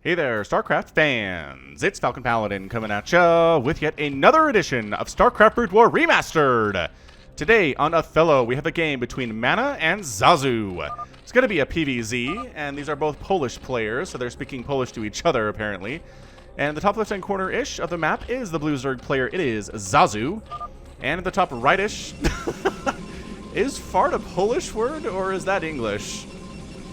Hey there, StarCraft fans! It's Falcon Paladin coming at ya with yet another edition of StarCraft Brood War Remastered! Today on Othello, we have a game between MaNa and Zazu. It's going to be a PvZ, and these are both Polish players, so they're speaking Polish to each other, apparently. And the top left-hand corner-ish of the map is the blue Zerg player. It is Zazu. And at the top right-ish... is fart a Polish word, or is that English?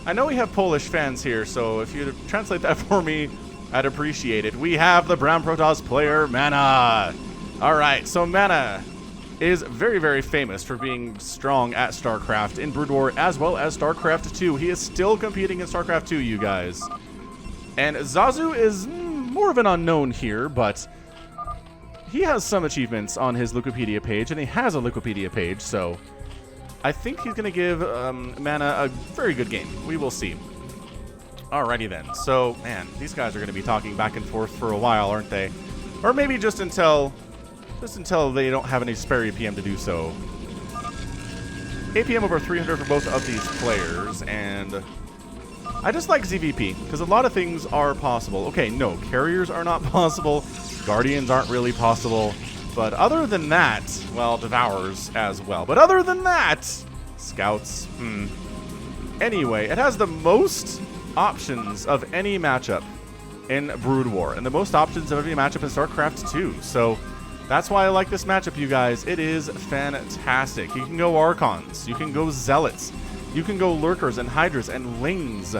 I know we have Polish fans here, so if you translate that for me, I'd appreciate it. We have the brown Protoss player, MaNa. Alright, so MaNa is very, very famous for being strong at StarCraft in Brood War as well as StarCraft 2. He is still competing in StarCraft 2, you guys. And Zazu is more of an unknown here, but he has some achievements on his Wikipedia page, and he has a Wikipedia page, so I think he's going to give MaNa a very good game. We will see. Alrighty then. So, man, these guys are going to be talking back and forth for a while, aren't they? Or maybe just until they don't have any spare APM to do so. APM over 300 for both of these players, and I just like ZVP, because a lot of things are possible. Okay, no, carriers are not possible. Guardians aren't really possible. But other than that, well, Devourers as well. But other than that, Scouts, Anyway, it has the most options of any matchup in Brood War, and the most options of every matchup in StarCraft 2. So that's why I like this matchup, you guys. It is fantastic. You can go Archons, you can go Zealots, you can go Lurkers and Hydras and Lings.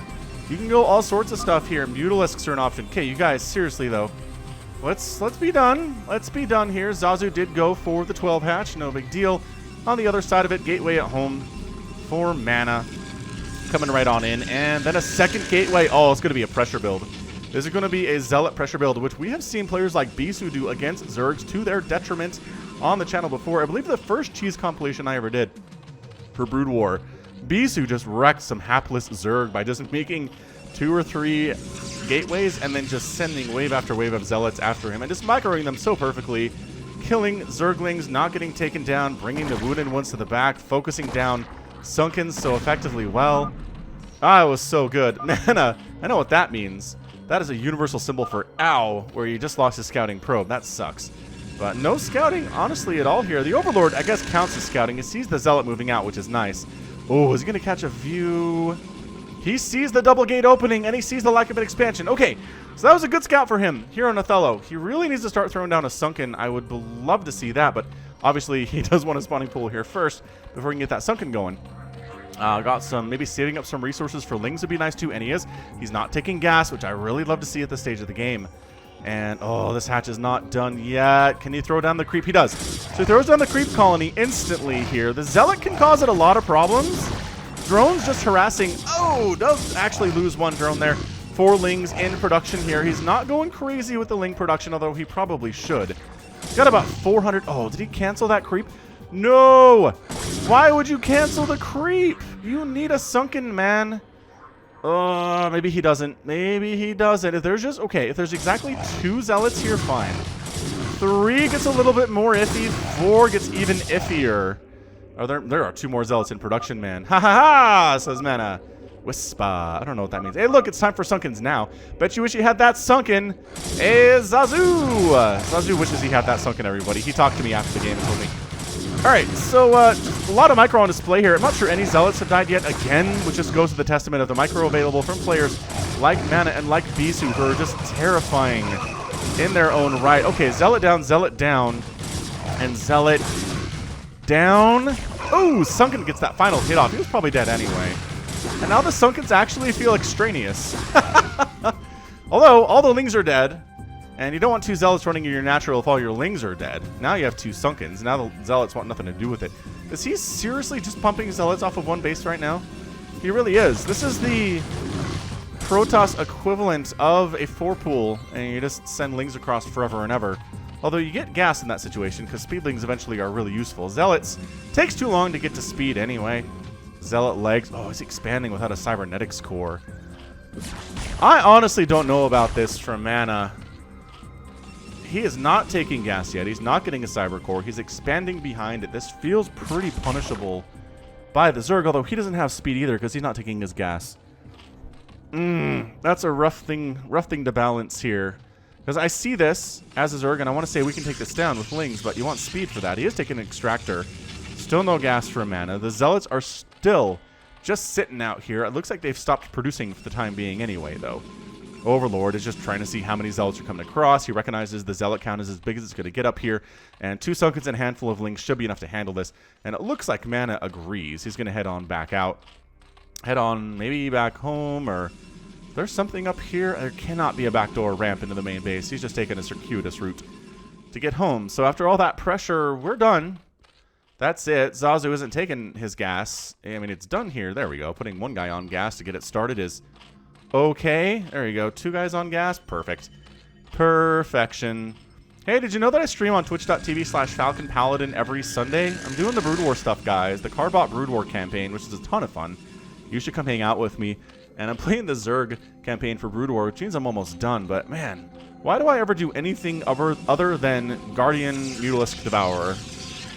You can go all sorts of stuff here. Mutalisks are an option. Okay, you guys, seriously though. Let's be done. Let's be done here. Zazu did go for the 12 hatch. No big deal. On the other side of it, gateway at home for MaNa. Coming right on in. And then a second gateway. Oh, it's going to be a pressure build. This is going to be a zealot pressure build, which we have seen players like Bisu do against Zergs to their detriment on the channel before. I believe the first cheese compilation I ever did for Brood War, Bisu just wrecked some hapless Zerg by just making 2 or 3 gateways and then just sending wave after wave of zealots after him and just microing them so perfectly, killing Zerglings, not getting taken down, bringing the wounded ones to the back, focusing down Sunkens so effectively well. Ah, it was so good. MaNa, I know what that means. That is a universal symbol for ow, where you just lost his scouting probe. That sucks. But no scouting, honestly, at all here. The Overlord, I guess, counts as scouting. He sees the zealot moving out, which is nice. Oh, is he going to catch a view? He sees the double gate opening, and he sees the lack of an expansion. Okay, so that was a good scout for him here on Othello. He really needs to start throwing down a Sunken. I would love to see that, but obviously he does want a spawning pool here first before he can get that Sunken going. Got some, maybe saving up some resources for Lings would be nice too, and he is. He's not taking gas, which I really love to see at this stage of the game. And, oh, this hatch is not done yet. Can he throw down the creep? He does. So he throws down the creep colony instantly here. The Zealot can cause it a lot of problems. Drone's just harassing. Oh, does actually lose one drone there. 4 Lings in production here. He's not going crazy with the Ling production, although he probably should. He's got about 400. Oh, did he cancel that creep? No! Why would you cancel the creep? You need a Sunken, man. Maybe he doesn't. Maybe he doesn't. If there's just, okay, if there's exactly 2 Zealots here, fine. 3 gets a little bit more iffy. 4 gets even iffier. Oh, there are 2 more Zealots in production, man. Ha ha ha, says MaNa. Wispa. I don't know what that means. Hey, look, it's time for Sunkens now. Bet you wish you had that Sunken. Hey, Zazu. Zazu wishes he had that Sunken, everybody. He talked to me after the game and told me. Alright, so a lot of micro on display here. I'm not sure any Zealots have died yet again, which just goes to the testament of the micro available from players like MaNa and like Bisu, who are just terrifying in their own right. Okay, Zealot down, and Zealot down. Oh, Sunken gets that final hit off. He was probably dead anyway. And now the Sunkens actually feel extraneous. Although, all the Lings are dead. And you don't want 2 Zealots running in your natural if all your Lings are dead. Now you have 2 Sunkens. Now the Zealots want nothing to do with it. Is he seriously just pumping Zealots off of one base right now? He really is. This is the Protoss equivalent of a 4-pool, and you just send Lings across forever and ever. Although you get gas in that situation, because Speedlings eventually are really useful. Zealots takes too long to get to speed anyway. Zealot legs. Oh, he's expanding without a cybernetics core. I honestly don't know about this from MaNa. He is not taking gas yet. He's not getting a cyber core. He's expanding behind it. This feels pretty punishable by the Zerg, although he doesn't have speed either because he's not taking his gas. That's a rough thing to balance here. Because I see this as a Zerg, and I want to say we can take this down with Lings, but you want speed for that. He is taking an Extractor. Still no gas for a MaNa. The Zealots are still just sitting out here. It looks like they've stopped producing for the time being anyway, though. Overlord is just trying to see how many Zealots are coming across. He recognizes the Zealot count is as big as it's going to get up here. And 2 Sunkens and a handful of Lings should be enough to handle this. And it looks like MaNa agrees. He's going to head on back out. Head on maybe back home, or there's something up here. There cannot be a backdoor ramp into the main base. He's just taking a circuitous route to get home. So after all that pressure, we're done. That's it. Zazu isn't taking his gas. I mean, it's done here. There we go. Putting 1 guy on gas to get it started is okay. There you go. 2 guys on gas. Perfect. Perfection. Hey, did you know that I stream on twitch.tv/Falcon Paladin every Sunday? I'm doing the Brood War stuff, guys. The Carbot Brood War campaign, which is a ton of fun. You should come hang out with me. And I'm playing the Zerg campaign for Brood War, which means I'm almost done. But, man, why do I ever do anything other than Guardian Mutalisk Devourer?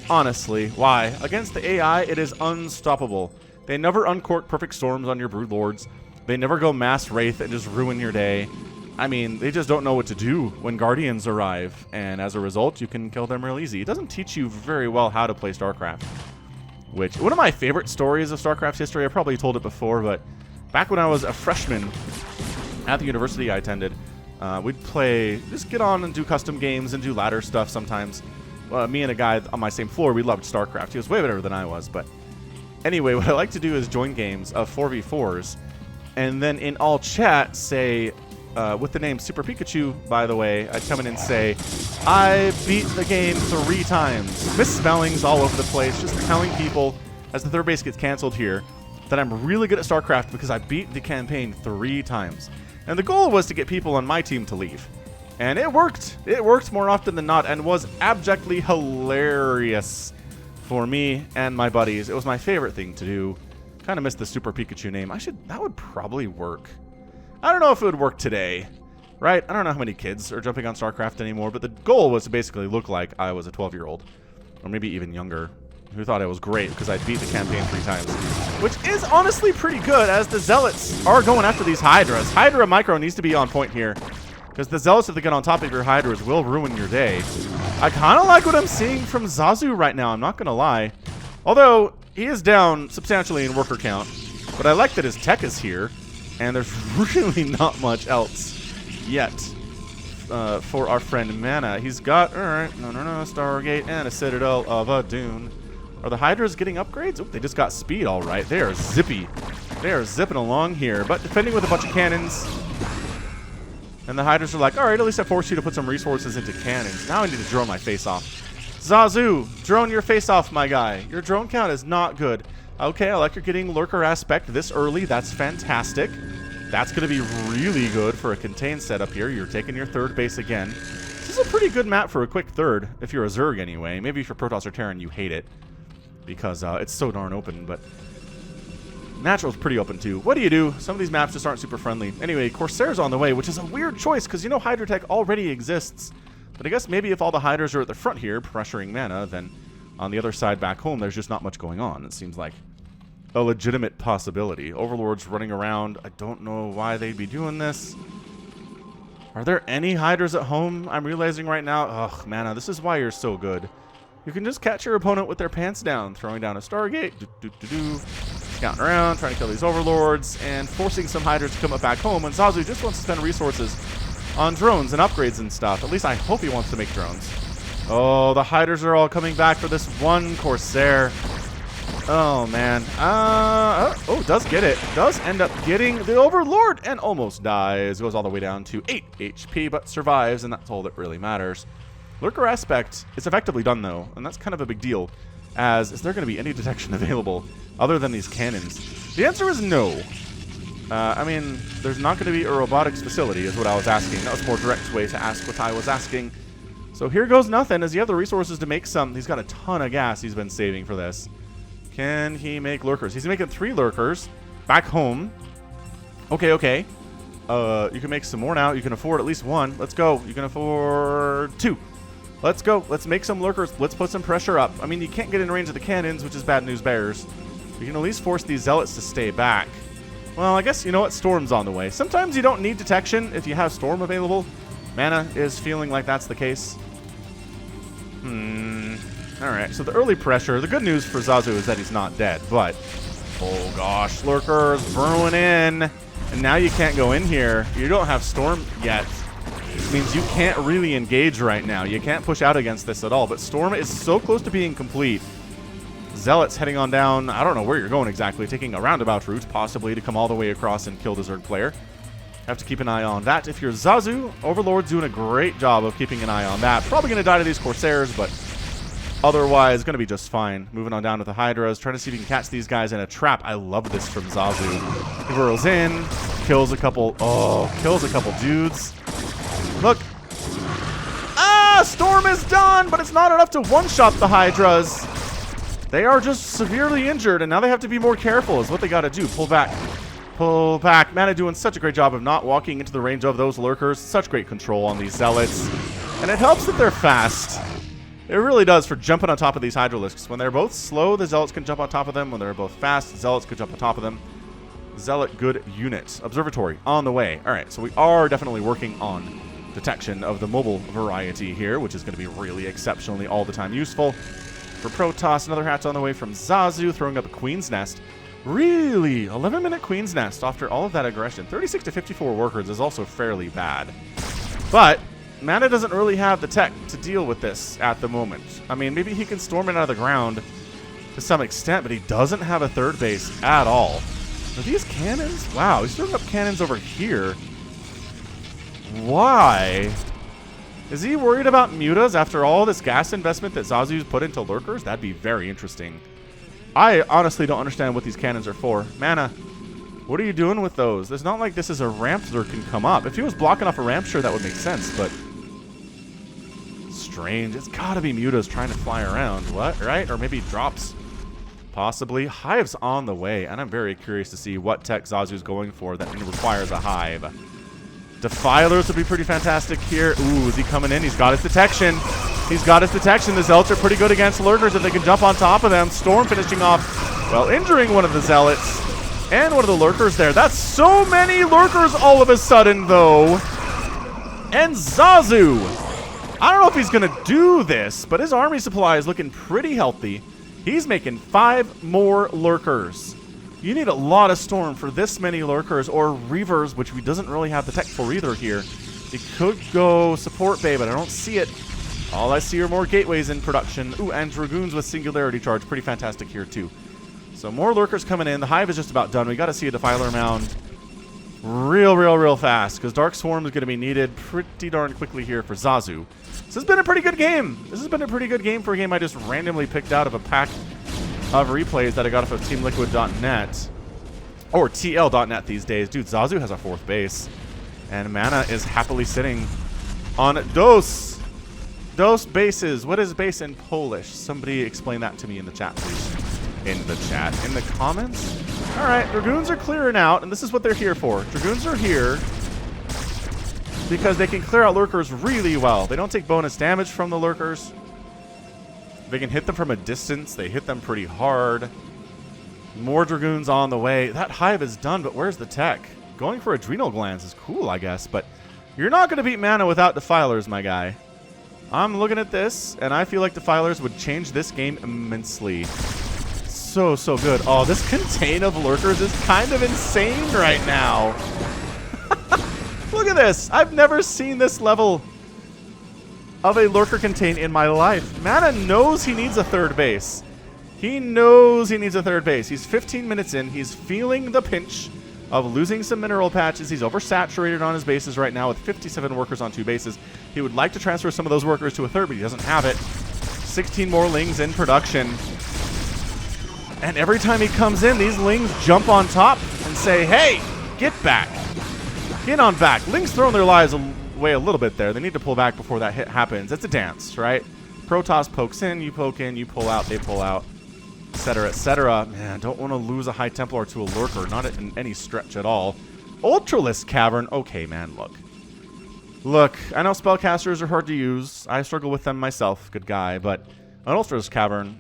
Honestly, why? Against the AI, it is unstoppable. They never uncork perfect storms on your Brood Lords. They never go mass Wraith and just ruin your day. I mean, they just don't know what to do when Guardians arrive. And as a result, you can kill them real easy. It doesn't teach you very well how to play StarCraft. Which, one of my favorite stories of StarCraft history, I probably told it before, but back when I was a freshman at the university I attended, we'd play, just get on and do custom games and do ladder stuff sometimes. Me and a guy on my same floor, we loved StarCraft. He was way better than I was, but anyway, what I like to do is join games of 4v4s, and then in all chat say, with the name Super Pikachu, by the way, I'd come in and say, I beat the game 3 times. Misspellings all over the place, just telling people, as the third base gets canceled here, that I'm really good at StarCraft because I beat the campaign 3 times. And the goal was to get people on my team to leave. And it worked. It worked more often than not and was abjectly hilarious for me and my buddies. It was my favorite thing to do. Kind of missed the Super Pikachu name. That would probably work. I don't know if it would work today, right? I don't know how many kids are jumping on StarCraft anymore, but the goal was to basically look like I was a 12-year-old, or maybe even younger, who thought it was great because I beat the campaign 3 times, which is honestly pretty good, as the Zealots are going after these Hydras. Hydra Micro needs to be on point here, because the Zealots, if they get on top of your Hydras, will ruin your day. I kind of like what I'm seeing from Zazu right now, I'm not going to lie. Although, he is down substantially in worker count, but I like that his tech is here, and there's really not much else yet for our friend MaNa. He's got, alright, no, Stargate and a Citadel of a Dune. Are the Hydras getting upgrades? Oop, they just got speed, all right. They are zippy. They are zipping along here, but defending with a bunch of cannons. And the Hydras are like, all right, at least I forced you to put some resources into cannons. Now I need to drone my face off. Zazu, drone your face off, my guy. Your drone count is not good. Okay, I like you're getting Lurker aspect this early. That's fantastic. That's going to be really good for a contained setup here. You're taking your third base again. This is a pretty good map for a quick third, if you're a Zerg anyway. Maybe if you're Protoss or Terran, you hate it, because it's so darn open, but Natural's pretty open too. What do you do? Some of these maps just aren't super friendly. Anyway, Corsair's on the way, which is a weird choice, because you know Hydra Tech already exists. But I guess maybe if all the Hydras are at the front here, pressuring MaNa, then on the other side back home, there's just not much going on. It seems like a legitimate possibility. Overlord's running around. I don't know why they'd be doing this. Are there any Hydras at home? I'm realizing right now, ugh, MaNa, this is why you're so good. You can just catch your opponent with their pants down, throwing down a Stargate, scouting around, trying to kill these Overlords, and forcing some Hydras to come up back home, and Zazu just wants to spend resources on drones and upgrades and stuff. At least I hope he wants to make drones. Oh, the Hydras are all coming back for this one Corsair. Oh, man. Does get it. Does end up getting the Overlord and almost dies. Goes all the way down to 8 HP, but survives, and that's all that really matters. Lurker aspect is effectively done, though, and that's kind of a big deal, as is there going to be any detection available other than these cannons? The answer is no. I mean, there's not going to be a robotics facility, is what I was asking. That was a more direct way to ask what I was asking. So here goes nothing. Does he have the resources to make some? He's got a ton of gas he's been saving for this. Can he make Lurkers? He's making 3 Lurkers back home. Okay. You can make some more now. You can afford at least 1. Let's go. You can afford 2. Let's go. Let's make some Lurkers. Let's put some pressure up. I mean, you can't get in range of the cannons, which is bad news bears. You can at least force these Zealots to stay back. Well, I guess, you know what? Storm's on the way. Sometimes you don't need detection if you have Storm available. MaNa is feeling like that's the case. Alright, so the early pressure. The good news for Zazu is that he's not dead, but... Oh gosh, Lurker's burrowing in. And now you can't go in here. You don't have Storm yet. This means you can't really engage right now. You can't push out against this at all. But Storm is so close to being complete. Zealot's heading on down. I don't know where you're going exactly. Taking a roundabout route, possibly, to come all the way across and kill the Zerg player. Have to keep an eye on that. If you're Zazu, Overlord's doing a great job of keeping an eye on that. Probably going to die to these Corsairs, but otherwise going to be just fine. Moving on down with the Hydras, trying to see if he can catch these guys in a trap. I love this from Zazu. He whirls in, kills a couple dudes. Look. Ah, Storm is done, but it's not enough to one-shot the Hydras. They are just severely injured, and now they have to be more careful is what they got to do. Pull back. Pull back. MaNa doing such a great job of not walking into the range of those Lurkers. Such great control on these Zealots. And it helps that they're fast. It really does for jumping on top of these Hydralisks. When they're both slow, the Zealots can jump on top of them. When they're both fast, the Zealots can jump on top of them. Zealot, good unit. Observatory, on the way. All right, so we are definitely working on detection of the mobile variety here, which is going to be really exceptionally all the time useful. For Protoss, another hat's on the way from Zazu, throwing up a Queen's Nest. Really? 11-minute Queen's Nest after all of that aggression. 36 to 54 workers is also fairly bad. But MaNa doesn't really have the tech to deal with this at the moment. I mean, maybe he can storm it out of the ground to some extent, but he doesn't have a third base at all. Are these cannons? Wow, he's throwing up cannons over here. Why? Is he worried about mutas after all this gas investment that Zazu's put into Lurkers? That'd be very interesting. I honestly don't understand what these cannons are for. MaNa, what are you doing with those? It's not like this is a ramp that can come up. If he was blocking off a ramp, sure, that would make sense, but... strange. It's gotta be mutas trying to fly around. What, right? Or maybe drops. Possibly. Hive's on the way, and I'm very curious to see what tech Zazu's going for that requires a hive. Defilers would be pretty fantastic here. Ooh, is he coming in? He's got his detection. He's got his detection. The Zealots are pretty good against Lurkers if they can jump on top of them. Storm finishing off, well, injuring one of the Zealots and one of the Lurkers there. That's so many Lurkers all of a sudden, though. And Zazu. I don't know if he's going to do this, but his army supply is looking pretty healthy. He's making 5 more Lurkers. You need a lot of Storm for this many Lurkers, or Reavers, which we doesn't really have the tech for either here. He could go support bay, but I don't see it. All I see are more Gateways in production. Ooh, and Dragoons with Singularity Charge. Pretty fantastic here, too. So more Lurkers coming in. The Hive is just about done. We got to see a Defiler Mound real fast, because Dark Swarm is going to be needed pretty darn quickly here for Zazu. This has been a pretty good game. This has been a pretty good game for a game I just randomly picked out of a pack of replays that I got off of TeamLiquid.net. Or TL.net these days. Dude, Zazu has a 4th base. And MaNa is happily sitting on dos bases. What is base in Polish? Somebody explain that to me in the chat, please. In the chat. In the comments? Alright, Dragoons are clearing out, and this is what they're here for. Dragoons are here because they can clear out Lurkers really well. They don't take bonus damage from the Lurkers. They can hit them from a distance. They hit them pretty hard. More Dragoons on the way. That Hive is done, but where's the tech? Going for Adrenal Glands is cool, I guess, but you're not going to beat MaNa without Defilers, my guy. I'm looking at this, and I feel like Defilers would change this game immensely. So good. Oh, this contain of Lurkers is kind of insane right now. Look at this. I've never seen this level of a Lurker contain in my life. MaNa knows he needs a 3rd base. He knows he needs a 3rd base. He's 15 minutes in. He's feeling the pinch of losing some mineral patches. He's oversaturated on his bases right now with 57 workers on 2 bases. He would like to transfer some of those workers to a 3rd, but he doesn't have it. 16 more Lings in production. And every time he comes in, these Lings jump on top and say, hey, get back. Get on back. Lings throwing their lives away a little bit there. They need to pull back before that hit happens. It's a dance, right? Protoss pokes in, you poke in, you pull out, they pull out, etc., etc. Man, don't want to lose a High Templar to a Lurker, not in any stretch at all. Ultralisk Cavern. Okay, man, look. Look, I know spellcasters are hard to use. I struggle with them myself, good guy, but an Ultralisk Cavern,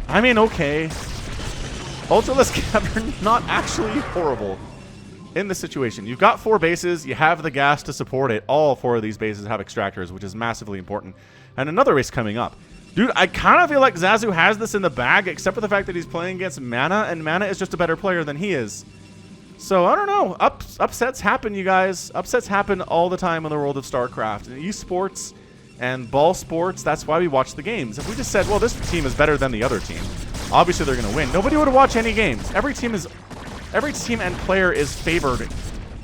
I mean, okay. Ultralisk Cavern, not actually horrible in this situation. You've got 4 bases. You have the gas to support it. All 4 of these bases have extractors, which is massively important. And another race coming up. Dude, I kind of feel like Zazu has this in the bag, except for the fact that he's playing against MaNa, and MaNa is just a better player than he is. So, I don't know. Upsets happen, you guys. Upsets happen all the time in the world of StarCraft. And esports and ball sports, that's why we watch the games. If we just said, well, this team is better than the other team, obviously they're going to win. Nobody would watch any games. Every team and player is favored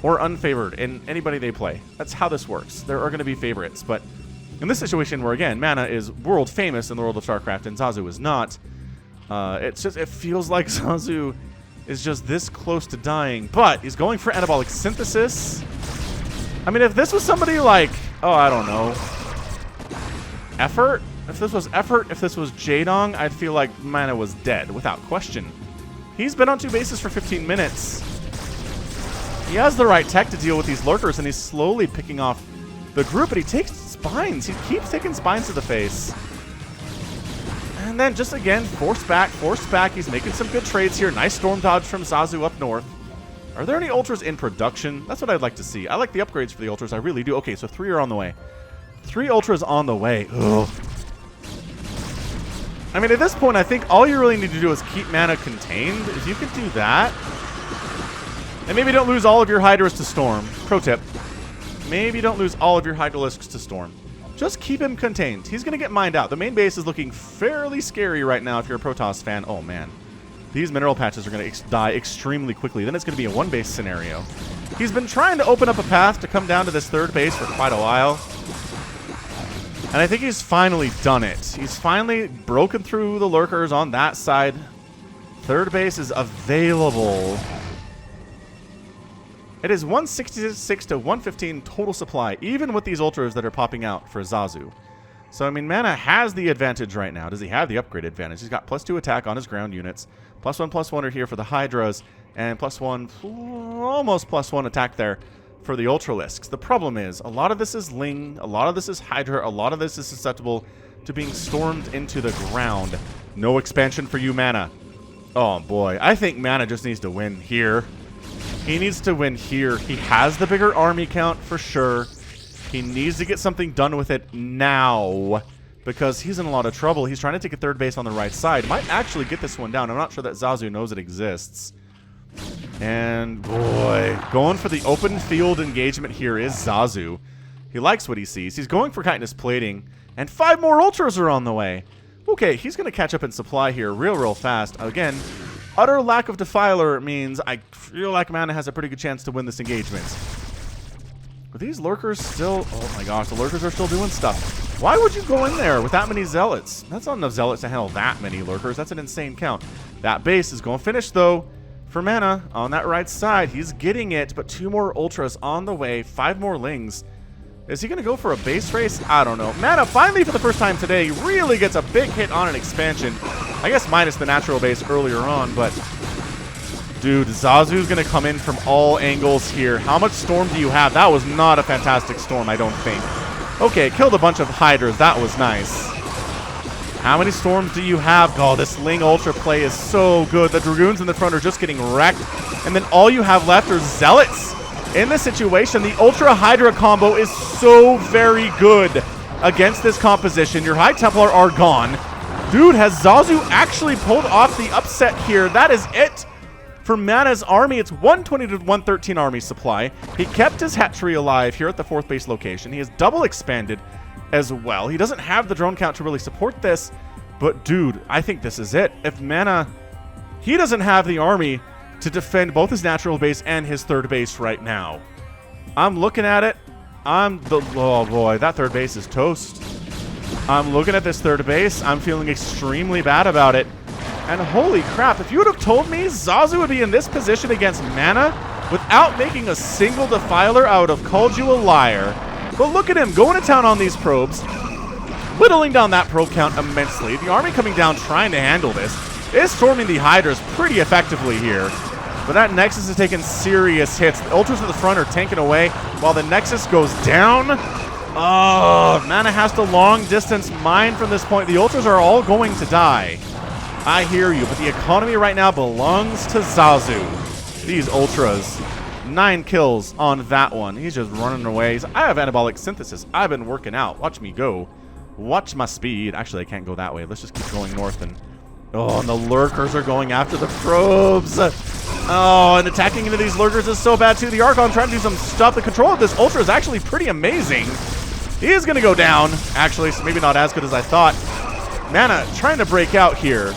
or unfavored in anybody they play. That's how this works. There are going to be favorites, but in this situation where, again, MaNa is world famous in the world of StarCraft and Zazu is not, it feels like Zazu is just this close to dying, but he's going for anabolic synthesis. I mean, if this was somebody like, oh, I don't know, Effort? If this was Effort, if this was Jaedong, I'd feel like MaNa was dead, without question. He's been on 2 bases for 15 minutes. He has the right tech to deal with these lurkers, and he's slowly picking off the group, but he takes spines. He keeps taking spines to the face. And then just again, force back. He's making some good trades here. Nice storm dodge from Zazu up north. Are there any ultras in production? That's what I'd like to see. I like the upgrades for the ultras. I really do. Okay, so 3 are on the way. 3 ultras on the way. Ugh. I mean, at this point, I think all you really need to do is keep MaNa contained. If you could do that, and maybe don't lose all of your Hydras to Storm. Pro tip. Maybe don't lose all of your Hydralisks to Storm. Just keep him contained. He's going to get mined out. The main base is looking fairly scary right now if you're a Protoss fan. Oh, man. These mineral patches are going to die extremely quickly. Then it's going to be a 1-base scenario. He's been trying to open up a path to come down to this 3rd base for quite a while. And I think he's finally done it. He's finally broken through the lurkers on that side. 3rd base is available. It is 166 to 115 total supply, even with these ultras that are popping out for Zazu. So, I mean, MaNa has the advantage right now. Does he have the upgrade advantage? He's got +2 attack on his ground units. +1/+1 are here for the Hydras, and +1, almost +1 attack there for the Ultralisks. The problem is, a lot of this is Ling, a lot of this is Hydra, a lot of this is susceptible to being stormed into the ground. No expansion for you, MaNa. Oh, boy. I think MaNa just needs to win here. He needs to win here. He has the bigger army count for sure. He needs to get something done with it now because he's in a lot of trouble. He's trying to take a 3rd base on the right side. Might actually get this one down. I'm not sure that Zazu knows it exists. And, boy, going for the open field engagement here is Zazu. He likes what he sees. He's going for Chitinous Plating, and 5 more Ultras are on the way. Okay, he's going to catch up in supply here real fast. Again, utter lack of Defiler means I feel like MaNa has a pretty good chance to win this engagement. Are these Lurkers still... Oh my gosh, the Lurkers are still doing stuff. Why would you go in there with that many Zealots? That's not enough Zealots to handle that many Lurkers. That's an insane count. That base is going to finish, though, for MaNa on that right side. He's getting it, but 2 more Ultras on the way. 5 more Lings. Is he going to go for a base race? I don't know. MaNa finally, for the first time today, really gets a big hit on an expansion. I guess minus the natural base earlier on, but... Dude, Zazu's going to come in from all angles here. How much storm do you have? That was not a fantastic storm, I don't think. Okay, killed a bunch of Hydras. That was nice. How many storms do you have? Oh, this Ling Ultra play is so good. The Dragoons in the front are just getting wrecked. And then all you have left are Zealots. In this situation, the Ultra Hydra combo is so very good against this composition. Your High Templar are gone. Dude, has Zazu actually pulled off the upset here? That is it for MaNa's army. It's 120 to 113 army supply. He kept his hatchery alive here at the 4th base location. He has double expanded as well. He doesn't have the drone count to really support this, but dude, I think this is it. If MaNa, he doesn't have the army to defend both his natural base and his 3rd base right now. I'm looking at it. Oh boy, that 3rd base is toast. I'm looking at this 3rd base. I'm feeling extremely bad about it. And holy crap, if you would have told me Zazu would be in this position against MaNa without making a single Defiler, I would have called you a liar. But look at him going to town on these probes, whittling down that probe count immensely. The army coming down trying to handle this is storming the Hydras pretty effectively here. But that Nexus is taking serious hits. The Ultras at the front are tanking away while the Nexus goes down. Oh, MaNa has to long distance mine from this point. The Ultras are all going to die. I hear you, but the economy right now belongs to Zazu. These ultras. 9 kills on that one. He's just running away. I have anabolic synthesis. I've been working out. Watch me go. Watch my speed. Actually, I can't go that way. Let's just keep going north. And oh, and the lurkers are going after the probes. Oh, and attacking into these lurkers is so bad too. The Archon trying to do some stuff. The control of this ultra is actually pretty amazing. He is going to go down. Actually, so maybe not as good as I thought. MaNa trying to break out here.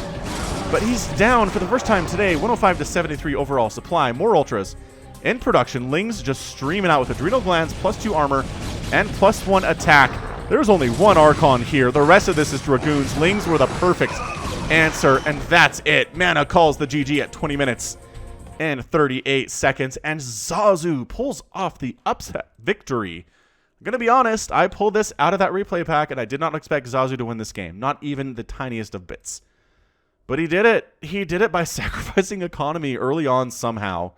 But he's down for the first time today. 105 to 73 overall supply. More ultras in production. Lings just streaming out with adrenal glands, +2 armor, and +1 attack. There's only one Archon here. The rest of this is Dragoons. Lings were the perfect answer, and that's it. MaNa calls the GG at 20 minutes and 38 seconds, and Zazu pulls off the upset victory. I'm going to be honest, I pulled this out of that replay pack, and I did not expect Zazu to win this game. Not even the tiniest of bits. But he did it. He did it by sacrificing economy early on somehow.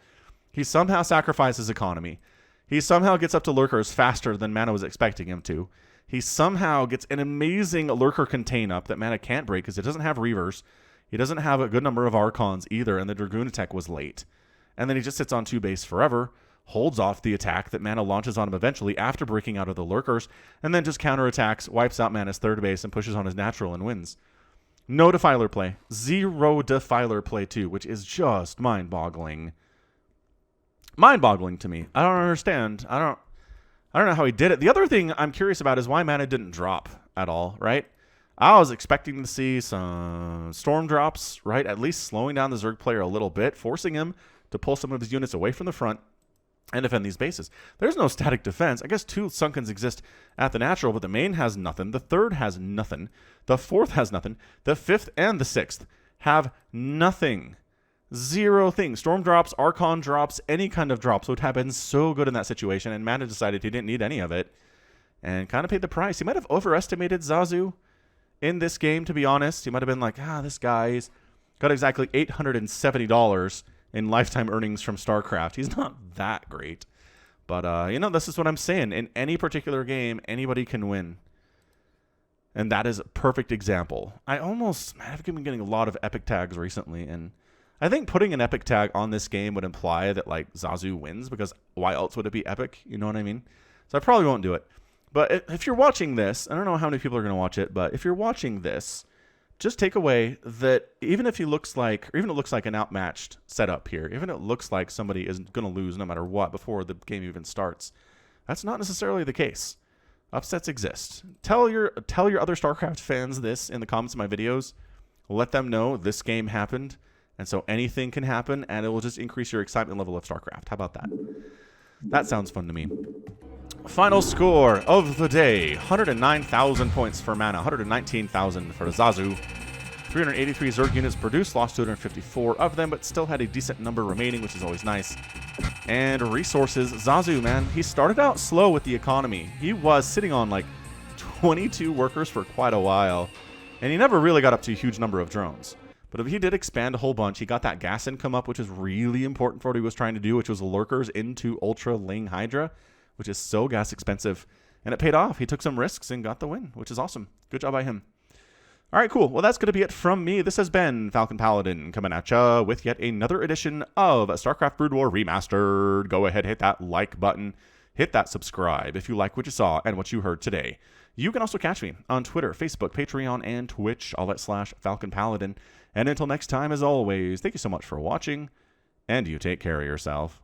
He somehow sacrifices economy. He somehow gets up to lurkers faster than MaNa was expecting him to. He somehow gets an amazing lurker contain up that MaNa can't break because it doesn't have reavers. He doesn't have a good number of Archons either, and the Dragoon attack was late. And then he just sits on 2 base forever, holds off the attack that MaNa launches on him eventually after breaking out of the lurkers, and then just counterattacks, wipes out MaNa's 3rd base, and pushes on his natural and wins. No defiler play. 0 defiler play too, which is just mind-boggling. Mind-boggling to me. I don't understand. I don't know how he did it. The other thing I'm curious about is why MaNa didn't drop at all, right? I was expecting to see some storm drops, right? At least slowing down the Zerg player a little bit, forcing him to pull some of his units away from the front and defend these bases. There's no static defense. I guess 2 Sunkens exist at the natural, but the main has nothing. The 3rd has nothing. The 4th has nothing. The 5th and the 6th have nothing. 0 things. Storm drops, Archon drops, any kind of drops would have been so good in that situation, and MaNa decided he didn't need any of it and kind of paid the price. He might have overestimated Zazu in this game, to be honest. He might have been like, this guy's got exactly $870 in lifetime earnings from StarCraft. He's not that great. But, this is what I'm saying. In any particular game, anybody can win. And that is a perfect example. I've been getting a lot of epic tags recently, and I think putting an epic tag on this game would imply that, like, Zazu wins, because why else would it be epic? You know what I mean? So I probably won't do it. But if you're watching this, I don't know how many people are going to watch it, but if you're watching this, just take away that even if it looks like an outmatched setup here, even if it looks like somebody is going to lose no matter what before the game even starts, that's not necessarily the case. Upsets exist. Tell your other StarCraft fans this in the comments of my videos. Let them know this game happened, and so anything can happen, and it will just increase your excitement level of StarCraft. How about that? That sounds fun to me. Final score of the day. 109,000 points for MaNa. 119,000 for Zazu. 383 Zerg units produced. Lost 254 of them, but still had a decent number remaining, which is always nice. And resources. Zazu, man, he started out slow with the economy. He was sitting on like 22 workers for quite a while, and he never really got up to a huge number of drones. But if he did expand a whole bunch, he got that gas income up, which is really important for what he was trying to do, which was lurkers into Ultra Ling Hydra, which is so gas expensive. And it paid off. He took some risks and got the win, which is awesome. Good job by him. All right, cool. Well, that's going to be it from me. This has been Falcon Paladin coming at ya with yet another edition of StarCraft Brood War Remastered. Go ahead, hit that like button. Hit that subscribe if you like what you saw and what you heard today. You can also catch me on Twitter, Facebook, Patreon, and Twitch, all at /Falcon Paladin. And until next time, as always, thank you so much for watching, and you take care of yourself.